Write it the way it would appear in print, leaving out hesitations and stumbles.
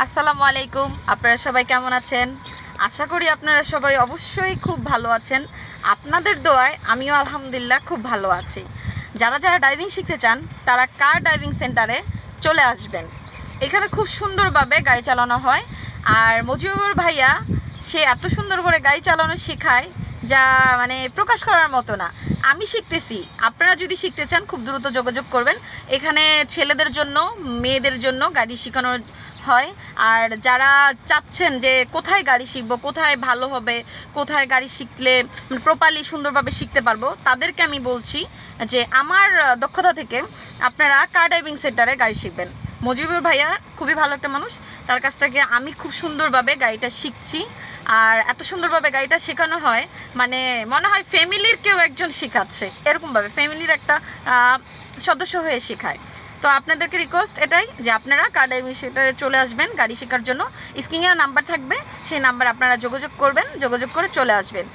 আসসালামু আলাইকুম। আপনারা সবাই কেমন আছেন? আশা করি আপনারা সবাই অবশ্যই খুব ভালো আছেন। আপনাদের দোয়ায় আমিও আলহামদুলিল্লাহ খুব ভালো আছি। যারা যারা ড্রাইভিং শিখতে চান তারা কার ড্রাইভিং সেন্টারে চলে আসবেন। এখানে খুব সুন্দরভাবে গাড়ি চালানো হয়। আর মজিবুর ভাইয়া সে এত সুন্দর করে গাড়ি চালানো শেখায় যা মানে প্রকাশ করার মতো না। আমি শিখতেছি, আপনারা যদি শিখতে চান খুব দ্রুত যোগাযোগ করবেন। এখানে ছেলেদের জন্য, মেয়েদের জন্য গাড়ি শেখানো হয়। আর যারা চাচ্ছেন যে কোথায় গাড়ি শিখবো, কোথায় ভালো হবে, কোথায় গাড়ি শিখলে প্রপারলি সুন্দরভাবে শিখতে পারবো, তাদেরকে আমি বলছি যে আমার দক্ষতা থেকে আপনারা কার ড্রাইভিং সেন্টারে গাড়ি শিখবেন। মজিবুর ভাইয়া খুবই ভালো একটা মানুষ, তার কাছ থেকে আমি খুব সুন্দরভাবে গাড়িটা শিখছি। আর এত সুন্দরভাবে গাড়িটা শেখানো হয় মানে মনে হয় ফ্যামিলির কেউ একজন শেখাচ্ছে, এরকমভাবে ফ্যামিলির একটা সদস্য হয়ে শেখায়। তো আপনাদেরকে রিকোয়েস্ট এটাই যে আপনারা কার ড্রাইভিং সেন্টারে চলে আসবেন গাড়ি শেখার জন্য। স্ক্রিনে নাম্বার থাকবে, সেই নাম্বার আপনারা যোগাযোগ করবেন, যোগাযোগ করে চলে আসবেন।